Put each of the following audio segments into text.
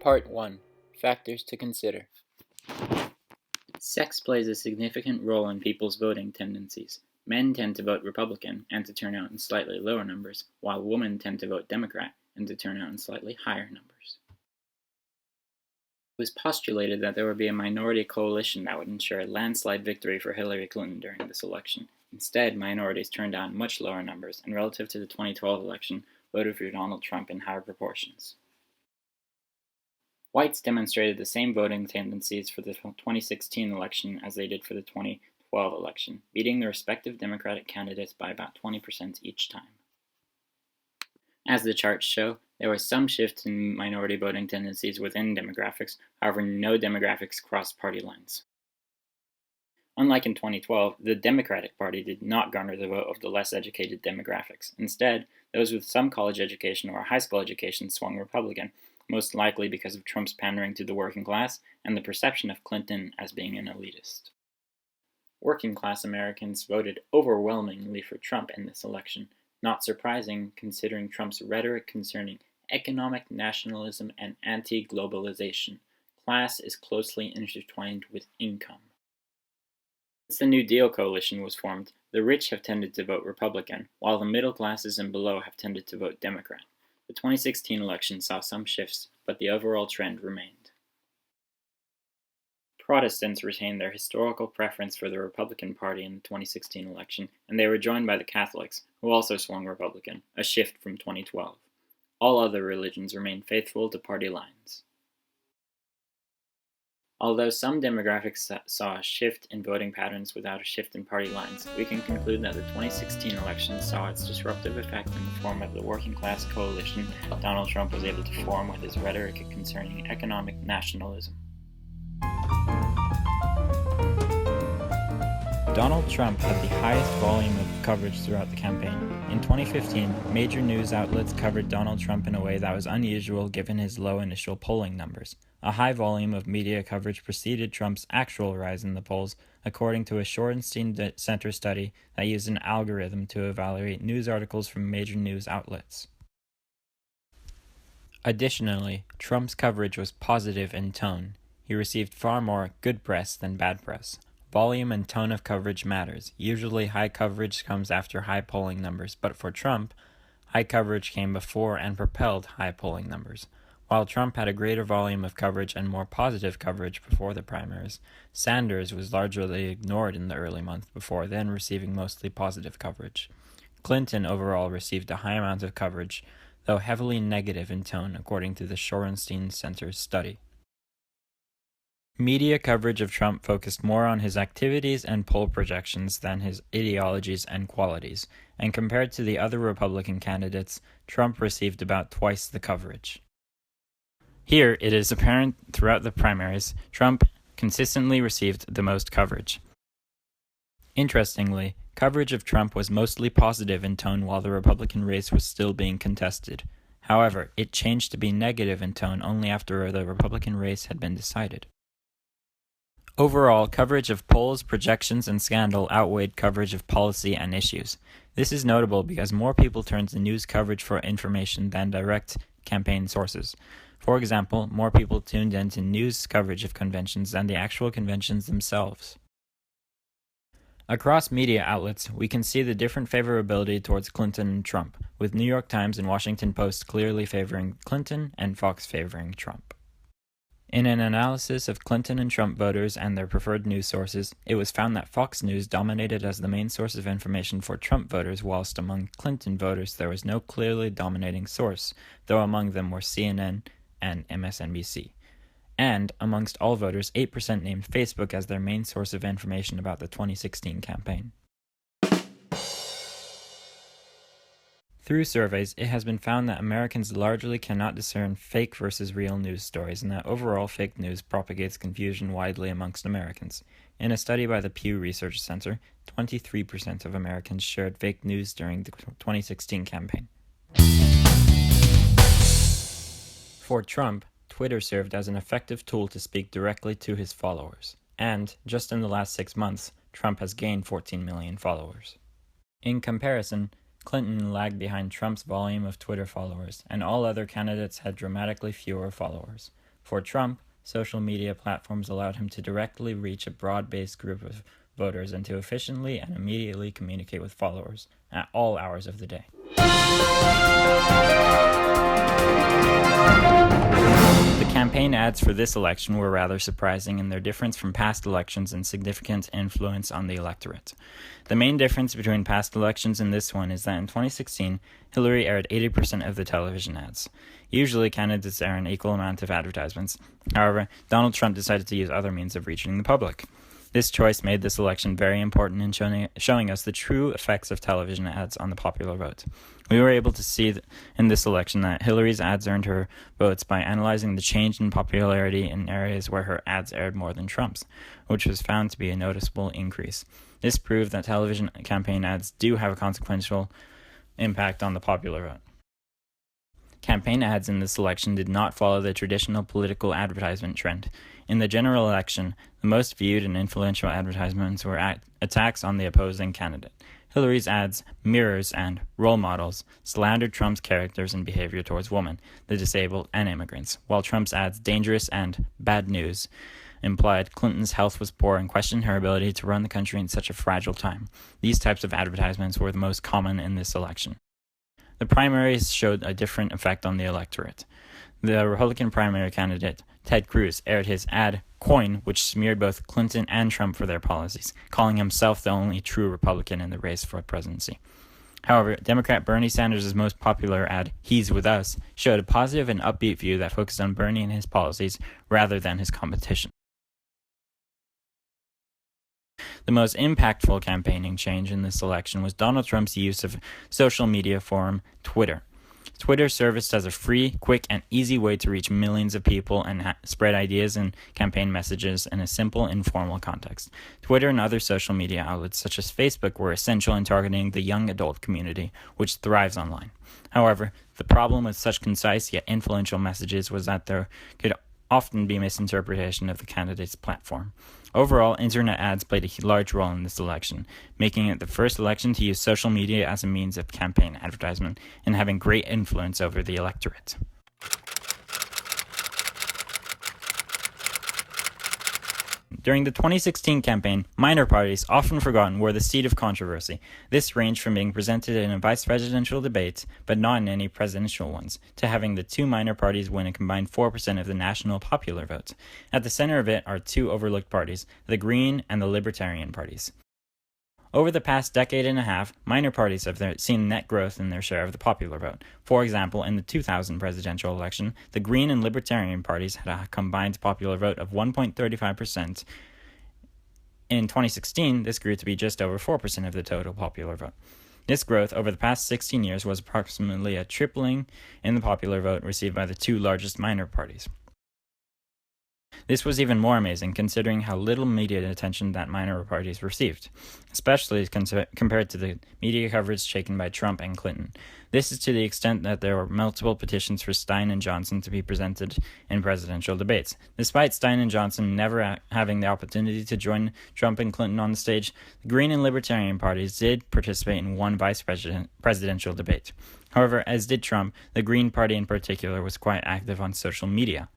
Part 1. Factors to consider. Sex plays a significant role in people's voting tendencies. Men tend to vote Republican and to turn out in slightly lower numbers, while women tend to vote Democrat and to turn out in slightly higher numbers. It was postulated that there would be a minority coalition that would ensure a landslide victory for Hillary Clinton during this election. Instead, minorities turned out in much lower numbers, and relative to the 2012 election, voted for Donald Trump in higher proportions. Whites demonstrated the same voting tendencies for the 2016 election as they did for the 2012 election, beating the respective Democratic candidates by about 20% each time. As the charts show, there was some shift in minority voting tendencies within demographics, however no demographics crossed party lines. Unlike in 2012, the Democratic Party did not garner the vote of the less educated demographics. Instead, those with some college education or high school education swung Republican, most likely because of Trump's pandering to the working class and the perception of Clinton as being an elitist. Working-class Americans voted overwhelmingly for Trump in this election, not surprising considering Trump's rhetoric concerning economic nationalism and anti-globalization. Class is closely intertwined with income. Since the New Deal coalition was formed, the rich have tended to vote Republican, while the middle classes and below have tended to vote Democrat. The 2016 election saw some shifts, but the overall trend remained. Protestants retained their historical preference for the Republican Party in the 2016 election, and they were joined by the Catholics, who also swung Republican, a shift from 2012. All other religions remained faithful to party lines. Although some demographics saw a shift in voting patterns without a shift in party lines, we can conclude that the 2016 election saw its disruptive effect in the form of the working-class coalition Donald Trump was able to form with his rhetoric concerning economic nationalism. Donald Trump had the highest volume of coverage throughout the campaign. In 2015, major news outlets covered Donald Trump in a way that was unusual given his low initial polling numbers. A high volume of media coverage preceded Trump's actual rise in the polls, according to a Shorenstein Center study that used an algorithm to evaluate news articles from major news outlets. Additionally, Trump's coverage was positive in tone. He received far more good press than bad press. Volume and tone of coverage matters. Usually high coverage comes after high polling numbers, but for Trump, high coverage came before and propelled high polling numbers. While Trump had a greater volume of coverage and more positive coverage before the primaries, Sanders was largely ignored in the early months before then receiving mostly positive coverage. Clinton overall received a high amount of coverage, though heavily negative in tone according to the Shorenstein Center's study. Media coverage of Trump focused more on his activities and poll projections than his ideologies and qualities, and compared to the other Republican candidates, Trump received about twice the coverage. Here, it is apparent throughout the primaries, Trump consistently received the most coverage. Interestingly, coverage of Trump was mostly positive in tone while the Republican race was still being contested. However, it changed to be negative in tone only after the Republican race had been decided. Overall, coverage of polls, projections, and scandal outweighed coverage of policy and issues. This is notable because more people turn to news coverage for information than direct campaign sources. For example, more people tuned in to news coverage of conventions than the actual conventions themselves. Across media outlets, we can see the different favorability towards Clinton and Trump, with New York Times and Washington Post clearly favoring Clinton and Fox favoring Trump. In an analysis of Clinton and Trump voters and their preferred news sources, it was found that Fox News dominated as the main source of information for Trump voters, whilst among Clinton voters there was no clearly dominating source, though among them were CNN and MSNBC. And, amongst all voters, 8% named Facebook as their main source of information about the 2016 campaign. Through surveys, it has been found that Americans largely cannot discern fake versus real news stories, and that overall fake news propagates confusion widely amongst Americans. In a study by the Pew Research Center, 23% of Americans shared fake news during the 2016 campaign. For Trump, Twitter served as an effective tool to speak directly to his followers, and, just in the last 6 months, Trump has gained 14 million followers. In comparison, Clinton lagged behind Trump's volume of Twitter followers, and all other candidates had dramatically fewer followers. For Trump, social media platforms allowed him to directly reach a broad-based group of voters and to efficiently and immediately communicate with followers at all hours of the day. The campaign ads for this election were rather surprising in their difference from past elections and significant influence on the electorate. The main difference between past elections and this one is that in 2016, Hillary aired 80% of the television ads. Usually, candidates air an equal amount of advertisements. However, Donald Trump decided to use other means of reaching the public. This choice made this election very important in showing us the true effects of television ads on the popular vote. We were able to see in this election that Hillary's ads earned her votes by analyzing the change in popularity in areas where her ads aired more than Trump's, which was found to be a noticeable increase. This proved that television campaign ads do have a consequential impact on the popular vote. Campaign ads in this election did not follow the traditional political advertisement trend. In the general election, the most viewed and influential advertisements were attacks on the opposing candidate. Hillary's ads, mirrors, and role models slandered Trump's characters and behavior towards women, the disabled, and immigrants, while Trump's ads, dangerous and bad news, implied Clinton's health was poor and questioned her ability to run the country in such a fragile time. These types of advertisements were the most common in this election. The primaries showed a different effect on the electorate. The Republican primary candidate, Ted Cruz, aired his ad, Coin, which smeared both Clinton and Trump for their policies, calling himself the only true Republican in the race for presidency. However, Democrat Bernie Sanders' most popular ad, He's With Us, showed a positive and upbeat view that focused on Bernie and his policies rather than his competition. The most impactful campaigning change in this election was Donald Trump's use of social media forum Twitter. Twitter served as a free, quick, and easy way to reach millions of people and spread ideas and campaign messages in a simple, informal context. Twitter and other social media outlets such as Facebook were essential in targeting the young adult community, which thrives online. However, the problem with such concise yet influential messages was that there could often be misinterpretation of the candidate's platform. Overall, internet ads played a large role in this election, making it the first election to use social media as a means of campaign advertisement and having great influence over the electorate. During the 2016 campaign, minor parties, often forgotten, were the seat of controversy. This ranged from being presented in a vice presidential debate, but not in any presidential ones, to having the two minor parties win a combined 4% of the national popular vote. At the center of it are two overlooked parties, the Green and the Libertarian parties. Over the past decade and a half, minor parties have seen net growth in their share of the popular vote. For example, in the 2000 presidential election, the Green and Libertarian parties had a combined popular vote of 1.35%. In 2016, this grew to be just over 4% of the total popular vote. This growth over the past 16 years was approximately a tripling in the popular vote received by the two largest minor parties. This was even more amazing considering how little media attention that minor parties received, especially compared to the media coverage taken by Trump and Clinton. This is to the extent that there were multiple petitions for Stein and Johnson to be presented in presidential debates. Despite Stein and Johnson never having the opportunity to join Trump and Clinton on the stage, the Green and Libertarian parties did participate in one vice presidential debate. However, as did Trump, the Green Party in particular was quite active on social media.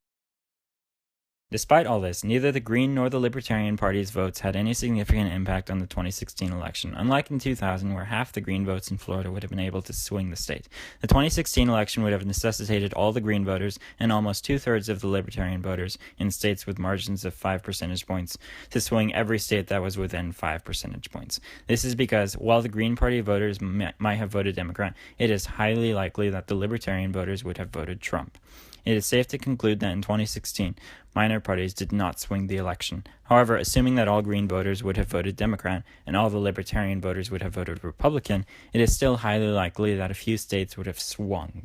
Despite all this, neither the Green nor the Libertarian Party's votes had any significant impact on the 2016 election, unlike in 2000 where half the Green votes in Florida would have been able to swing the state. The 2016 election would have necessitated all the Green voters and almost two-thirds of the Libertarian voters in states with margins of 5 percentage points to swing every state that was within 5 percentage points. This is because, while the Green Party voters might have voted Democrat, it is highly likely that the Libertarian voters would have voted Trump. It is safe to conclude that in 2016, minor parties did not swing the election. However, assuming that all Green voters would have voted Democrat and all the Libertarian voters would have voted Republican, it is still highly likely that a few states would have swung.